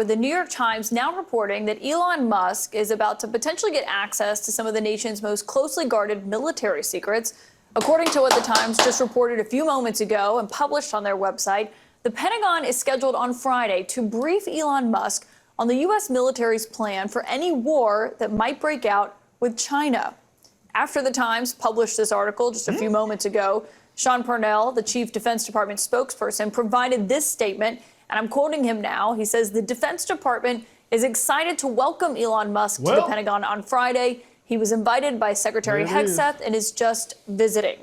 with the New York Times now reporting that Elon Musk is about to potentially get access to some of the nation's most closely guarded military secrets. According to what the Times just reported a few moments ago and published on their website, the Pentagon is scheduled on Friday to brief Elon Musk on the U.S. military's plan for any war that might break out with China. After the Times published this article just a few moments ago, Sean Parnell, the Chief Defense Department spokesperson, provided this statement, and I'm quoting him now. He says the Defense Department is excited to welcome Elon Musk to the Pentagon on Friday. He was invited by Secretary Hegseth and is just visiting.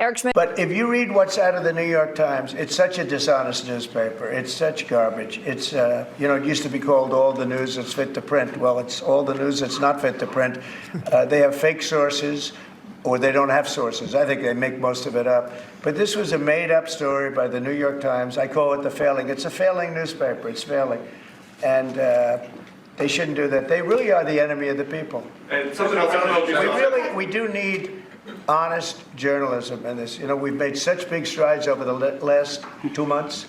Eric Schmidt. But if you read what's out of the New York Times, it's such a dishonest newspaper. It's such garbage. It's, it used to be called all the news that's fit to print. Well, it's all the news that's not fit to print. They have fake sources, or they don't have sources. I think they make most of it up. But this was a made-up story by the New York Times. I call it the failing. It's a failing newspaper. It's failing. And they shouldn't do that. They really are the enemy of the people. And something else, we do need honest journalism in this. We've made such big strides over the last 2 months,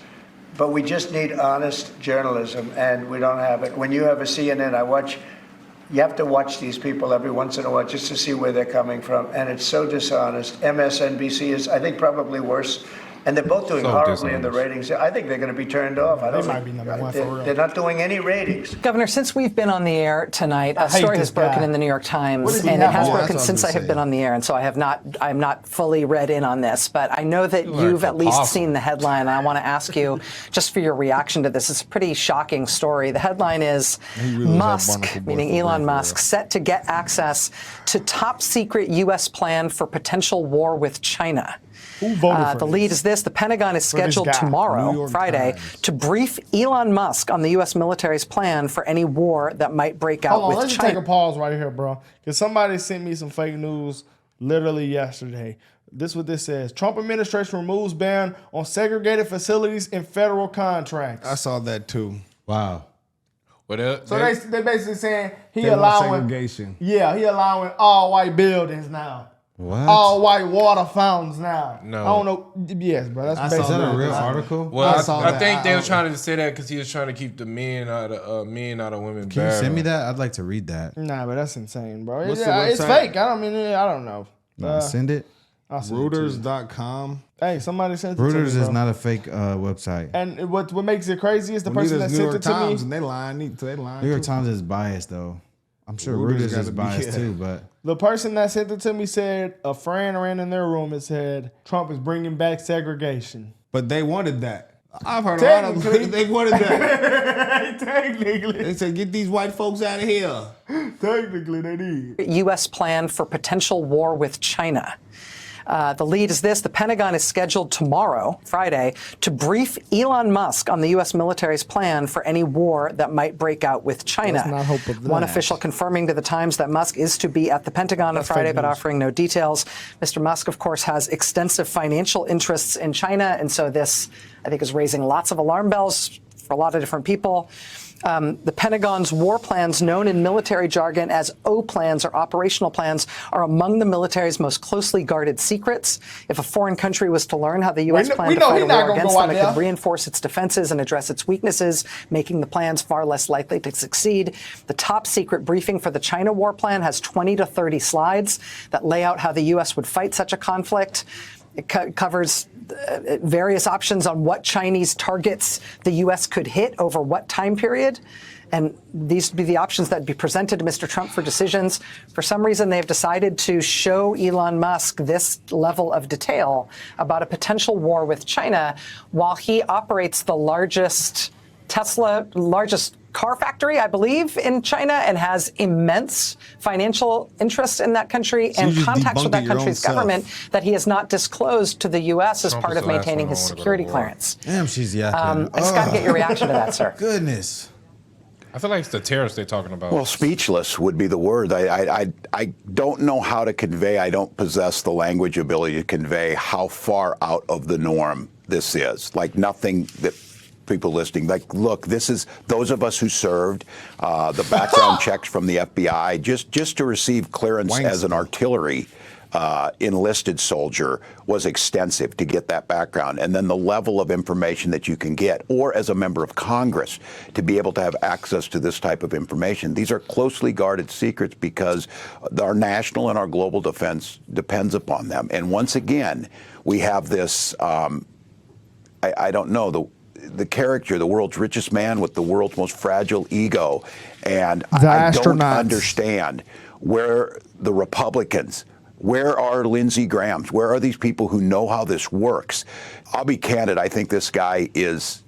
but we just need honest journalism, and we don't have it. When you have a CNN, you have to watch these people every once in a while just to see where they're coming from, and it's so dishonest. MSNBC is, I think, probably worse. And they're both doing horribly in the ratings. I think they're going to be turned off. They might be number one for real. They're not doing any ratings. Governor, since we've been on the air tonight, a story has broken in the New York Times, and it has broken since I have been on the air, and so I'm not fully read in on this, but I know that you've at least seen the headline, and I want to ask you just for your reaction to this. It's a pretty shocking story. The headline is Musk, meaning Elon Musk, set to get access to top secret U.S. plan for potential war with China. The lead is this. The Pentagon is scheduled tomorrow, Friday, to brief Elon Musk on the U.S. military's plan for any war that might break out with China. Let's take a pause right here, bro. Because somebody sent me some fake news literally yesterday. This is what this says. Trump administration removes ban on segregated facilities in federal contracts. I saw that too. Wow. So they basically saying he allowing segregation. Yeah, he allowing all white buildings now. What? All white water fountains now. No. I don't know. Yes, bro. That's basically a real article. Well, I think they were trying to say that because he was trying to keep the men out of women. Can you send me that? I'd like to read that. Nah, but that's insane, bro. It's fake. I don't know. No, send it. Reuters.com. Hey, somebody sent it to me. Reuters is not a fake website. And what makes it crazy is the person that sent it to me. And they lying. New York Times is biased though. I'm sure Reuters is biased too, but the person that sent it to me said a friend ran in their room and said Trump is bringing back segregation. But they wanted that. I've heard a lot of them. They wanted that. Technically. They said, get these white folks out of here. Technically, they did. U.S. plan for potential war with China. The lead is this. The Pentagon is scheduled tomorrow, Friday, to brief Elon Musk on the U.S. military's plan for any war that might break out with China. Let's not hope of that. One official confirming to the Times that Musk is to be at the Pentagon on Friday, but offering no details. Mr. Musk, of course, has extensive financial interests in China, and so this, I think, is raising lots of alarm bells for a lot of different people. The Pentagon's war plans, known in military jargon as O plans or operational plans, are among the military's most closely guarded secrets. If a foreign country was to learn how the U.S. planned to fight a war against them, it could reinforce its defenses and address its weaknesses, making the plans far less likely to succeed. The top secret briefing for the China war plan has 20 to 30 slides that lay out how the U.S. would fight such a conflict. It covers various options on what Chinese targets the U.S. could hit over what time period. And these would be the options that would be presented to Mr. Trump for decisions. For some reason, they've decided to show Elon Musk this level of detail about a potential war with China while he operates the largest car factory, I believe, in China and has immense financial interest in that country and contacts with that country's government that he has not disclosed to the U.S. as part of maintaining his security clearance. Damn, she's yapping. I just got to get your reaction to that, sir. Goodness. I feel like it's the terrorists they're talking about. Well, speechless would be the word. I don't know how to convey. I don't possess the language ability to convey how far out of the norm this is. Like nothing that people listening, like, look, this is those of us who served, the background checks from the FBI, just to receive clearance as an artillery enlisted soldier was extensive to get that background. And then the level of information that you can get, or as a member of Congress, to be able to have access to this type of information. These are closely guarded secrets because our national and our global defense depends upon them. And once again, we have this, I don't know, the character, the world's richest man with the world's most fragile ego. And I don't understand where the Republicans, where are Lindsey Grahams, where are these people who know how this works? I'll be candid, I think this guy is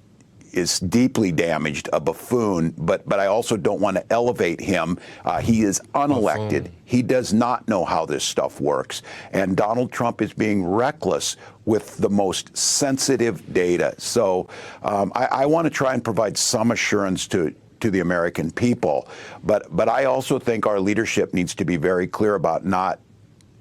deeply damaged, a buffoon, but I also don't want to elevate him. He is unelected. He does not know how this stuff works. And Donald Trump is being reckless with the most sensitive data. So I want to try and provide some assurance to the American people. But I also think our leadership needs to be very clear about not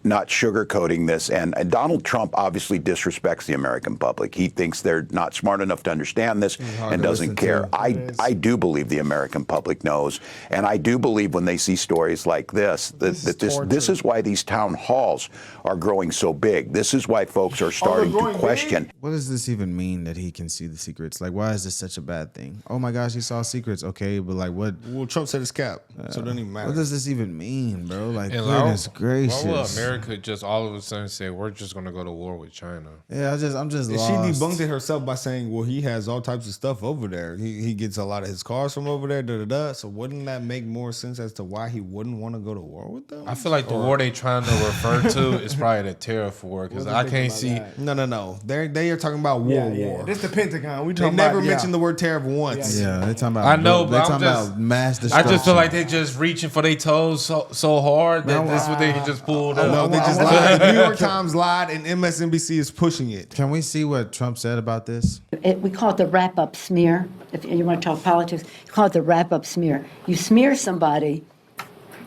sugarcoating this. And Donald Trump obviously disrespects the American public. He thinks they're not smart enough to understand this and doesn't care. I do believe the American public knows. And I do believe when they see stories like this, this is why these town halls are growing so big. This is why folks are starting to question. What does this even mean that he can see the secrets? Like, why is this such a bad thing? Oh my gosh, he saw secrets. Okay, but like what? Well, Trump said it's cap, so it doesn't even matter. What does this even mean, bro? Like, goodness gracious. Why would America just all of a sudden say we're just going to go to war with China? Yeah, I'm just lost. She debunked it herself by saying, well, he has all types of stuff over there. He gets a lot of his cars from over there, So wouldn't that make more sense as to why he wouldn't want to go to war with them? I feel like the war they trying to refer to is probably the tariff war, because I can't see. No. They are talking about war. This the Pentagon. We They talking never about, mentioned the word tariff once. Yeah, they're talking about. I know, but they're I'm talking just, about mass I destruction. just feel like they're just reaching for their toes so hard that this is what they can just pull. No, they just lied. The New York Times lied, and MSNBC is pushing it. Can we see what Trump said about this? We call it the wrap-up smear. If you want to talk politics, you call it the wrap-up smear. You smear somebody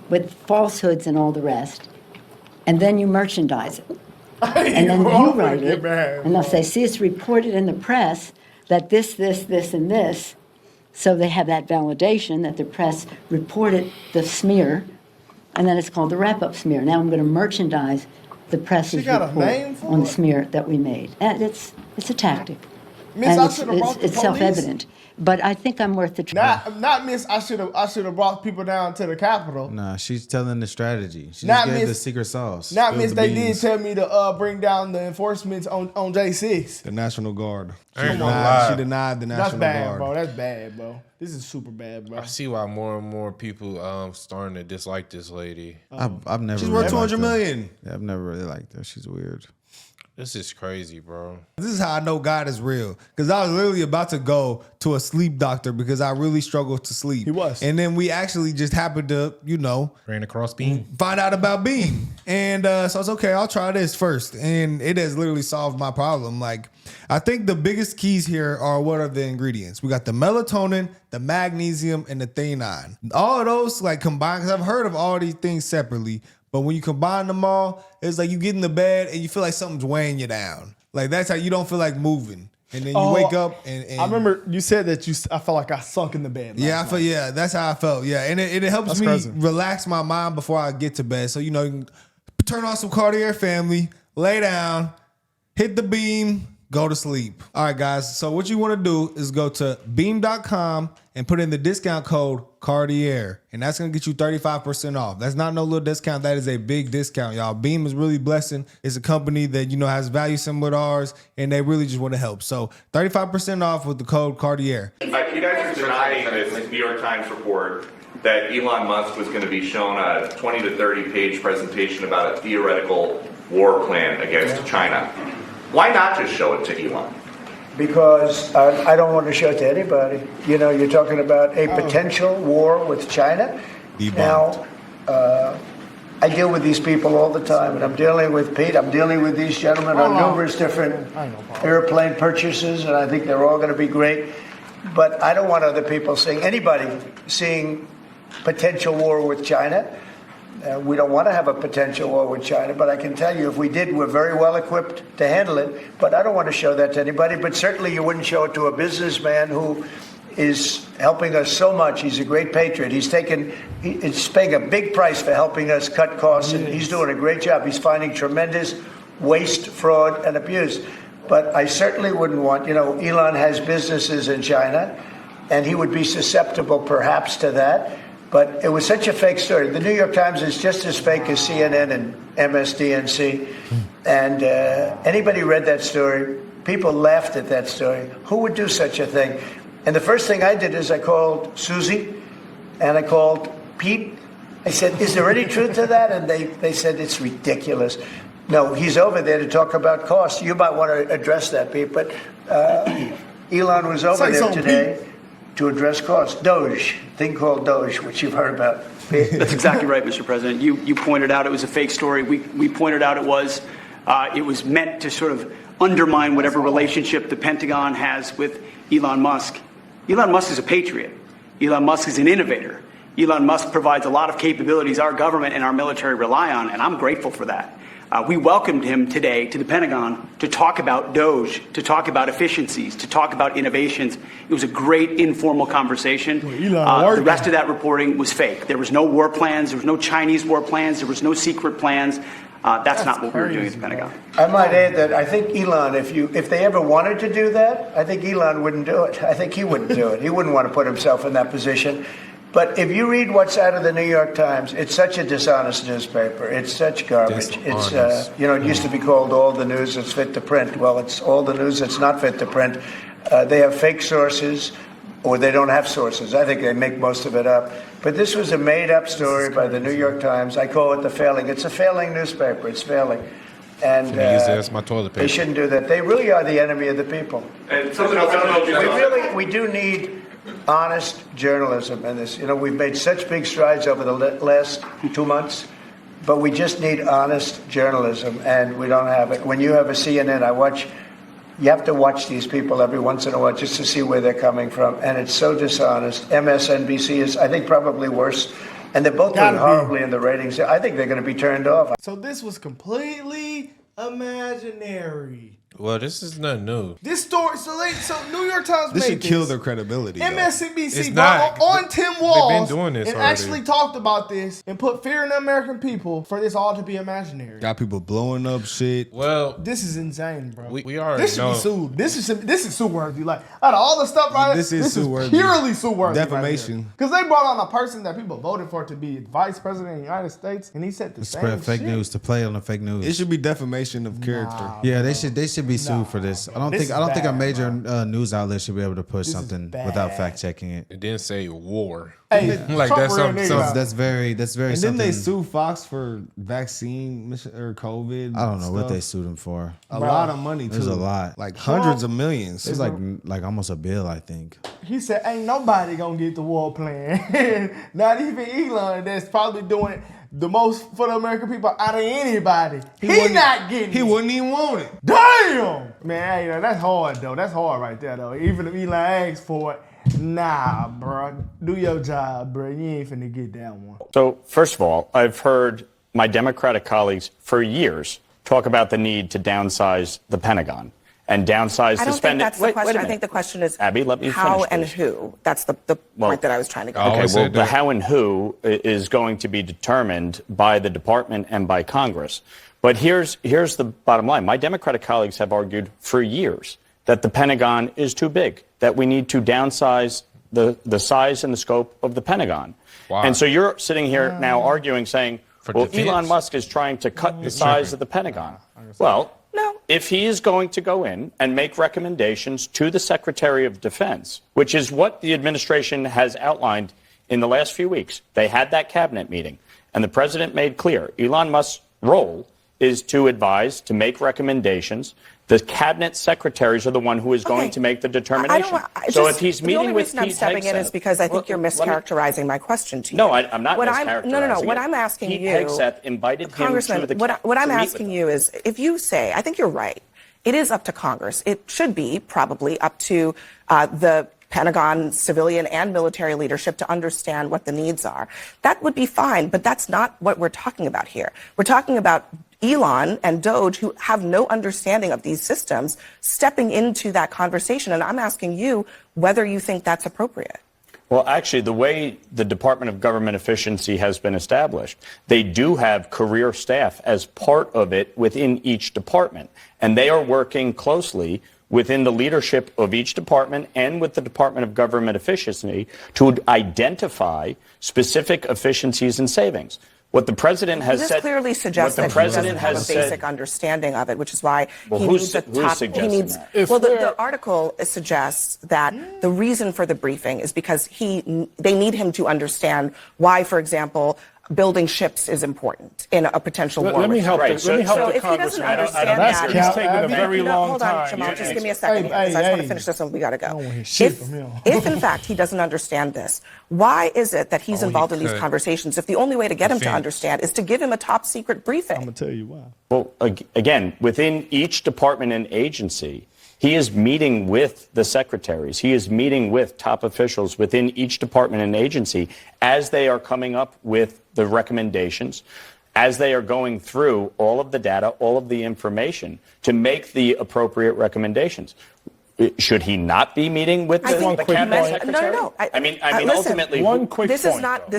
with falsehoods and all the rest, and then you merchandise it. And then you write it, and they'll say, see, it's reported in the press that this, and this. So they have that validation that the press reported the smear, and then it's called the wrap-up smear. Now I'm going to merchandise the press's report on the smear that we made. And it's a tactic. And it's self-evident. But I think I'm worth the try. Not Miss. I should have brought people down to the Capitol. Nah, she's telling the strategy. She Not just gave Miss- the secret sauce. Not Spill Miss. the They beans. did tell me to bring down the enforcements on J6. The National Guard. I ain't gonna lie. She denied the That's National bad, Guard. bro. That's bad, bro. This is super bad, bro. I see why more and more people starting to dislike this lady. I've never. She's really worth liked $200 her. million. Yeah, I've never really liked her. She's weird. This is crazy, bro. This is how I know God is real. Because I was literally about to go to a sleep doctor because I really struggled to sleep. He was. And then we actually just happened to, Ran across Beam. find out about Beam. And so I was okay, I'll try this first. And it has literally solved my problem. Like, I think the biggest keys here are what are the ingredients? We got the melatonin, the magnesium, and the theanine. All of those like combined, because I've heard of all these things separately. But when you combine them all, it's like you get in the bed and you feel like something's weighing you down. Like that's how you don't feel like moving. And then you wake up and I remember you said that I felt like I sunk in the bed. That's how I felt. Yeah, and it helps me relax my mind before I get to bed. So you can turn on some Cartier Family, lay down, hit the Beam, go to sleep. All right, guys. So what you want to do is go to beam.com and put in the discount code Cartier, and that's gonna get you 35% off. That's not no little discount. That is a big discount, y'all. Beam is really blessing. It's a company that has value similar to ours, and they really just want to help. So 35% off with the code Cartier. You guys are denying this New York Times report that Elon Musk was going to be shown a 20 to 30 page presentation about a theoretical war plan against China. Why not just show it to Elon? Because I don't want to show it to anybody. You're talking about a potential war with China. Now, I deal with these people all the time, and I'm dealing with Pete. I'm dealing with these gentlemen on numerous different airplane purchases, and I think they're all going to be great. But I don't want other people seeing potential war with China. We don't want to have a potential war with China, but I can tell you if we did, we're very well equipped to handle it. But I don't want to show that to anybody. But certainly you wouldn't show it to a businessman who is helping us so much. He's a great patriot. He's paying a big price for helping us cut costs, and he's doing a great job. He's finding tremendous waste, fraud, and abuse. But I certainly wouldn't want, Elon has businesses in China, and he would be susceptible perhaps to that. But it was such a fake story. The New York Times is just as fake as CNN and MSDNC. And anybody read that story, people laughed at that story. Who would do such a thing? And the first thing I did is I called Susie and I called Pete. I said, is there any truth to that? And they said, it's ridiculous. No, he's over there to talk about costs. You might want to address that, Pete. But Elon was over there today to address costs. Doge, thing called Doge, which you've heard about. That's exactly right, Mr. President. You pointed out it was a fake story. We pointed out it was meant to sort of undermine whatever relationship the Pentagon has with Elon Musk. Elon Musk is a patriot. Elon Musk is an innovator. Elon Musk provides a lot of capabilities our government and our military rely on, and I'm grateful for that. We welcomed him today to the Pentagon to talk about Doge, to talk about efficiencies, to talk about innovations. It was a great informal conversation. The rest of that reporting was fake. There was no war plans. There was no Chinese war plans. There was no secret plans. That's not what we were doing at the Pentagon. I might add that I think Elon, if they ever wanted to do that, I think Elon wouldn't do it. I think he wouldn't do it. He wouldn't want to put himself in that position. But if you read what's out of the New York Times, it's such a dishonest newspaper. It's such garbage. It's it used to be called all the news that's fit to print. Well, it's all the news that's not fit to print. They have fake sources, or they don't have sources. I think they make most of it up. But this was a made-up story by the New York Times. I call it the failing. It's a failing newspaper. It's failing. And my toilet paper. They shouldn't do that. They really are the enemy of the people. And something else I don't know if We do need honest journalism in this. We've made such big strides over the last 2 months, but we just need honest journalism, and we don't have it. When you have a CNN, you have to watch these people every once in a while just to see where they're coming from, and it's so dishonest. MSNBC is, I think, probably worse, and they're both doing horribly in the ratings. I think they're going to be turned off. So this was completely imaginary. Well, this is nothing new. This story, so New York Times This made should kill their credibility. MSNBC not. on Tim Walz They've been doing this and already. actually talked about this and put fear in the American people for this all to be imaginary. Got people blowing up shit. Well, This is insane, bro. we already This should know. be sued. This is sue-worthy. Like, out of all the stuff right This is sue-worthy. purely sue-worthy. Defamation. Because they brought on a person that people voted for to be vice president of the United States, and he said the same Spread fake shit. news to play on the fake news. It should be defamation of character. Yeah, they should be sued for this. I don't This think is a bad, major news outlet should be able to push is something bad. without fact checking it. It didn't say war. Hey, Like, Trump that's real something- nigga. something- That's very And then something. they sue Fox for vaccine or COVID. I don't know what stuff. they sued him for. A lot of money too. There's a lot. Like hundreds of millions. It's like almost a bill, I think. He said, ain't nobody gonna get the war plan. Not even Elon, that's probably doing the most for the American people out of anybody. He not getting it. He wouldn't even want it. Damn! Man, hey, that's hard, though. That's hard right there, though. Even if Elon asks for it, nah, bro. Do your job, bro. You ain't finna get that one. So, first of all, I've heard my Democratic colleagues for years talk about the need to downsize the Pentagon and downsize I the don't spending. think that's the question. I think the question is Abby, let me how finish, and please. who. That's the point that I was trying to get Oh, at. Okay, I well, said the that. how and who is going to be determined by the department and by Congress. But here's the bottom line. My Democratic colleagues have argued for years that the Pentagon is too big, that we need to downsize the size and the scope of the Pentagon. Wow. And so you're sitting here now arguing, saying, well, defense? Elon Musk is trying to cut the size of the Pentagon. Well, No. if he is going to go in and make recommendations to the Secretary of Defense, which is what the administration has outlined in the last few weeks, they had that cabinet meeting, and the president made clear Elon Musk's role is to advise, to make recommendations. The cabinet secretaries are the one who is going to make the determination. So if he's meeting with the only reason I'm Pete stepping in Hegseth- is because I think Well, you're let me- mischaracterizing my question to you. No, I'm not mischaracterizing No. it. What I'm asking Pete you, Hegseth invited him Congressman, to the what I'm to meet with asking him. you is, if you say, I think you're right, it is up to Congress. It should be probably up to the Pentagon civilian and military leadership to understand what the needs are. That would be fine, but that's not what we're talking about here. We're talking about Elon and Doge, who have no understanding of these systems, stepping into that conversation. And I'm asking you whether you think that's appropriate. Well, actually, the way the Department of Government Efficiency has been established, they do have career staff as part of it within each department. And they are working closely within the leadership of each department and with the Department of Government Efficiency to identify specific efficiencies and savings. What the president has said. This clearly suggests that he doesn't have a basic understanding of it, which is why he needs a top. He needs. Well, the article suggests that the reason for the briefing is because they need him to understand why, for example, building ships is important in a potential war. Let me help. Right. Let me help so the if he doesn't congressman. understand that, He's taking a very long hold on, time. Jamal, just give me a second here, because I just want to finish this one. We got to go. If in fact he doesn't understand this, why is it that he's involved in these conversations if the only way to get him to understand is to give him a top secret briefing? I'm gonna tell you why. Well, again, within each department and agency, he is meeting with the secretaries. He is meeting with top officials within each department and agency as they are coming up with the recommendations, as they are going through all of the data, all of the information to make the appropriate recommendations. Should he not be meeting with the cabinet secretary? No. I mean, listen, ultimately, this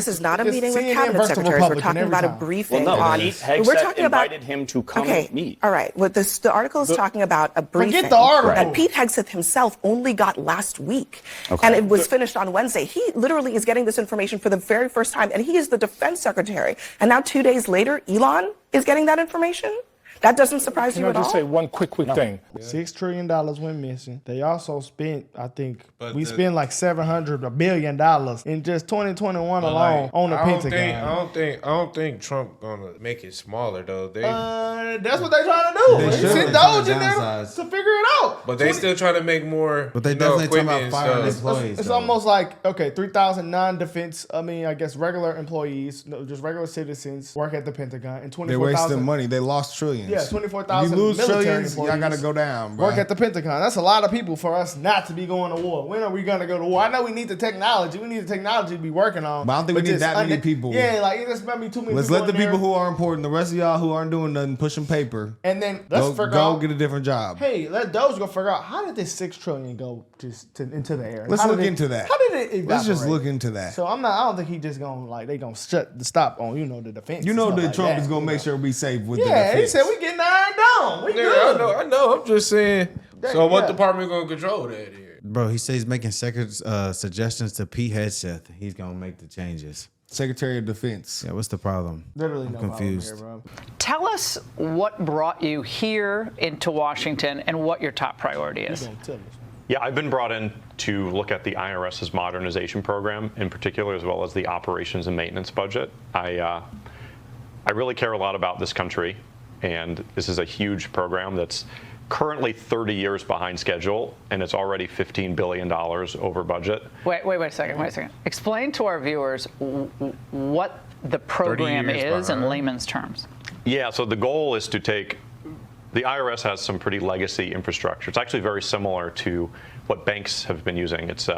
is not a meeting with cabinet secretaries. We're talking about a briefing well, no, on. Pete Hegseth invited him to come meet. All right. What the article is talking about a briefing. Forget the article. That Pete Hegseth himself only got last week, and it was finished on Wednesday. He literally is getting this information for the very first time, and he is the defense secretary. And now 2 days later, Elon is getting that information. That doesn't surprise you at all? Can I just say one quick thing? $6 trillion went missing. They also spent, I think, spent like $700 billion in just 2021 alone on the Pentagon. I don't think Trump gonna make it smaller though. That's what they're trying to do. They sent Doge in there to figure it out. But they still trying to make more. But they definitely talking about firing employees. It's almost like 3,000 non-defense. I guess regular employees, just regular citizens work at the Pentagon, and 24,000. They're wasting money. They lost trillions. Yeah, 24,000 You lose military trillions, employees y'all gotta go down, bro. work at the Pentagon. That's a lot of people for us not to be going to war. When are we gonna go to war? I know we need the technology. We need the technology to be working on. But I don't think we need that many people. Yeah, like there's maybe too many. Let's let the people who are important, the rest of y'all who aren't doing nothing, push some paper. And then let's go get a different job. Hey, let Doge go figure out how did this $6 trillion go into the air. Let's look into that. How did it evaporate? Let's just look into that. So I don't think he just they gonna stop on the defense. You know that like Trump is gonna make sure we safe with the defense. defense. Yeah, he said we getting ironed down. We good. I know. I'm just saying. So what department gonna control that here? Bro, he says he's making suggestions to Pete Hegseth. He's gonna make the changes. Secretary of Defense. Yeah, what's the problem? Literally I'm confused. Problem here, bro. Tell us what brought you here into Washington and what your top priority is. Yeah, I've been brought in to look at the IRS's modernization program in particular, as well as the operations and maintenance budget. I really care a lot about this country, and this is a huge program that's currently 30 years behind schedule, and it's already $15 billion over budget. Wait a second. Explain to our viewers what the program is in layman's terms. Yeah, so the goal is to take, the IRS has some pretty legacy infrastructure. It's actually very similar to what banks have been using. It's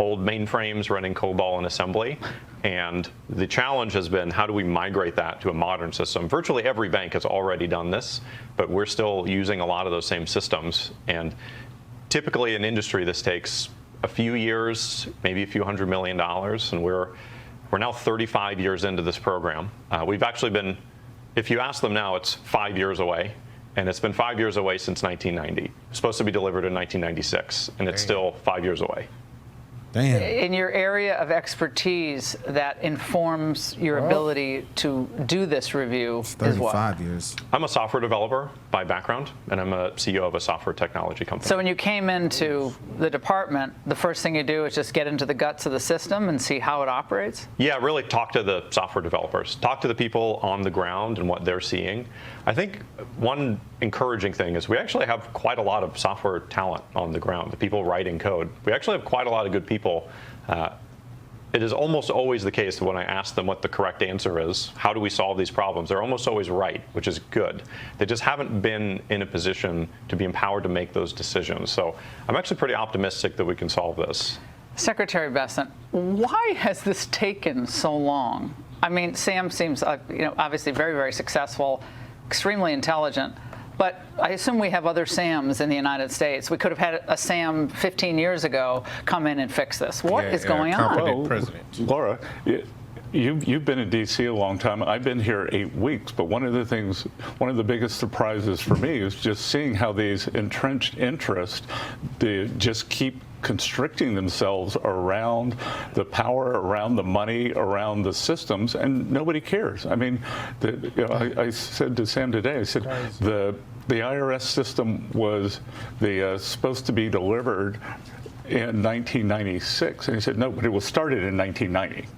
old mainframes running COBOL and assembly. And the challenge has been, how do we migrate that to a modern system? Virtually every bank has already done this, but we're still using a lot of those same systems. And typically in industry, this takes a few years, maybe a few $100 million. And we're now 35 years into this program. We've actually been, if you ask them now, it's 5 years away. And it's been 5 years away since 1990. It's supposed to be delivered in 1996, and it's still 5 years away. Damn. In your area of expertise that informs your ability to do this review is what? 35 years. I'm a software developer by background, and I'm a CEO of a software technology company. So when you came into the department, the first thing you do is just get into the guts of the system and see how it operates? Yeah, really talk to the software developers. Talk to the people on the ground and what they're seeing. I think one encouraging thing is we actually have quite a lot of software talent on the ground, the people writing code. We actually have quite a lot of good people. It is almost always the case that when I ask them what the correct answer is, how do we solve these problems, they're almost always right, which is good. They just haven't been in a position to be empowered to make those decisions. So I'm actually pretty optimistic that we can solve this. Secretary Bessent, why has this taken so long? I mean, Sam seems, obviously very, very successful. extremely intelligent. But I assume we have other Sams in the United States. We could have had a Sam 15 years ago come in and fix this. What is going on? President. Laura, you've been in D.C. a long time. I've been here 8 weeks. But one of the biggest surprises for me is just seeing how these entrenched interests they just keep constricting themselves around the power, around the money, around the systems, and nobody cares. I mean, I said to Sam today, I said, the IRS system was supposed to be delivered in 1996, and he said, no, but it was started in 1990.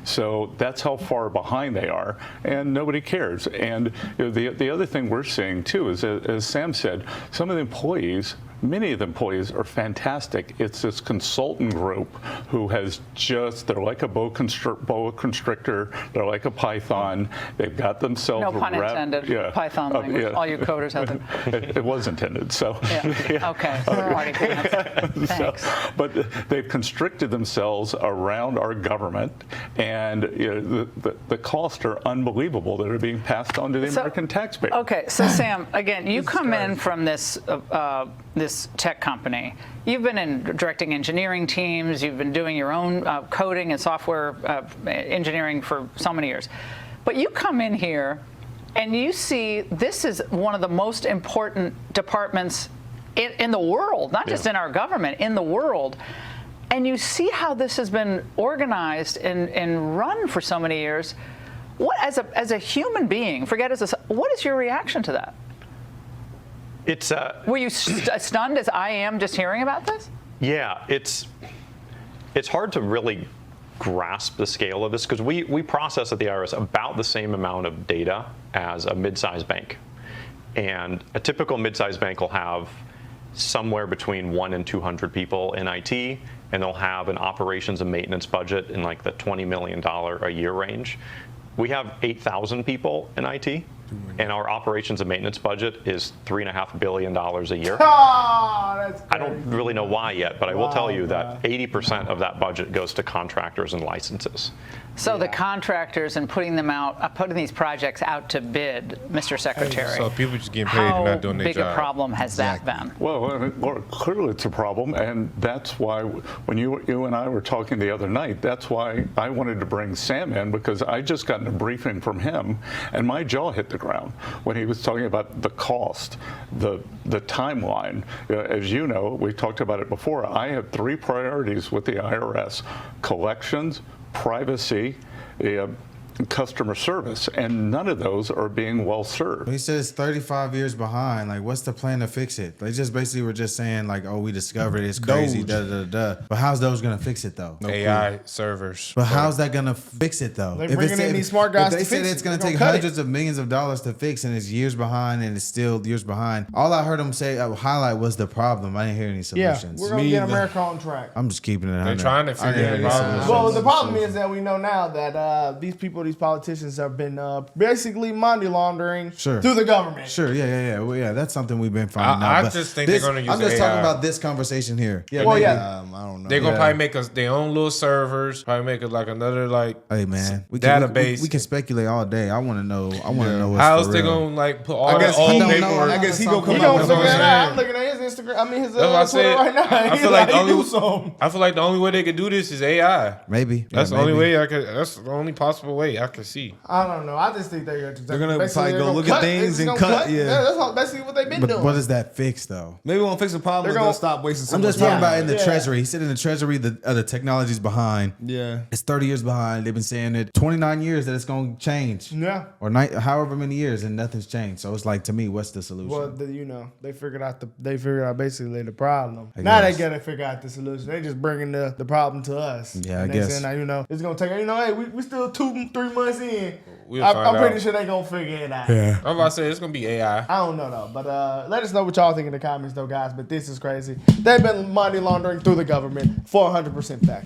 So that's how far behind they are, and nobody cares. And the other thing we're seeing too is, as Sam said, some of the employees, many of the employees are fantastic. It's this consultant group who has they're like a boa constrictor, they're like a python. They've got themselves no pun intended. Yeah. Python language. Yeah. All you coders have them. It was intended. So. Yeah. Okay. Thanks. But they've constricted themselves around our government, and the costs are unbelievable that are being passed on to the American taxpayer. Okay. So Sam, again, you come in from this tech company. You've been in directing engineering teams. You've been doing your own coding and software engineering for so many years. But you come in here and you see this is one of the most important departments in the world, not just in our government, in the world. And you see how this has been organized and run for so many years. What, as a human being, what is your reaction to that? Were you stunned as I am just hearing about this? Yeah, it's hard to really grasp the scale of this because we process at the IRS about the same amount of data as a mid-sized bank. And a typical mid-sized bank will have somewhere between 1 and 200 people in IT, and they'll have an operations and maintenance budget in like the $20 million a year range. We have 8,000 people in IT, and our operations and maintenance budget is $3.5 billion a year. Oh, that's crazy. I don't really know why yet, but I will tell you that 80% of that budget goes to contractors and licenses. So the contractors and putting these projects out to bid, Mr. Secretary. So people just getting paid and not doing their job. How big a problem has that been? Well, clearly it's a problem, and that's why when you and I were talking the other night, that's why I wanted to bring Sam in, because I just gotten a briefing from him, and my jaw hit the ground when he was talking about the cost, the timeline. As you know, we talked about it before. I have 3 priorities with the IRS: collections, privacy, customer service, and none of those are being well served. He says 35 years behind. Like, what's the plan to fix it? They just basically were just saying like, oh, we discovered it. It's crazy. But how's those gonna fix it though? No AI servers. But how's that gonna fix it though? They're bringing in these smart guys if they said it's gonna take hundreds of millions of dollars to fix, and it's years behind, and it's still years behind. All I heard them say highlight was the problem. I didn't hear any solutions. Yeah, we're gonna get America on track. I'm just keeping it. They're trying to figure it out. Well, the problem is that we know now that these politicians have been basically money laundering through the government. Sure, yeah. Well, yeah, that's something we've been finding out. I just think they're going to use I'm just AI. talking about this conversation here. Yeah, I don't know. They're going to probably make us their own little servers, probably make it like another hey man, database. We can speculate all day. I want to know. I want to know what's how else for they real. going to like put all that old paperwork. I guess he going to come He gonna up figure with it out. I'm looking at his Instagram. I mean his Twitter right now. I feel like the only way they could do this is AI. Maybe That's the only way That's the only possible way I can see. I don't know. I just think they're gonna probably go look at things and cut. Yeah, that's basically what they've been doing. What does that fix though? Maybe we won't fix the problem. They'll stop wasting so I'm much just talking time. about in the Treasury. He said in the Treasury the technology's behind. Yeah, it's 30 years behind. They've been saying it 29 years that it's going to change. Yeah, or however many years, and nothing's changed. So it's like, to me, what's the solution? Well, they figured out basically the problem. I Now they guess. gotta figure out the solution. They just bringing the problem to us. Yeah, and I they guess. saying, it's gonna take. Hey, we still 2-3 months in. We'll I'm pretty out. sure they gonna figure it out. Yeah. I'm about to say it's gonna be AI. I don't know though, but let us know what y'all think in the comments though, guys. But this is crazy. They've been money laundering through the government for 100% fact.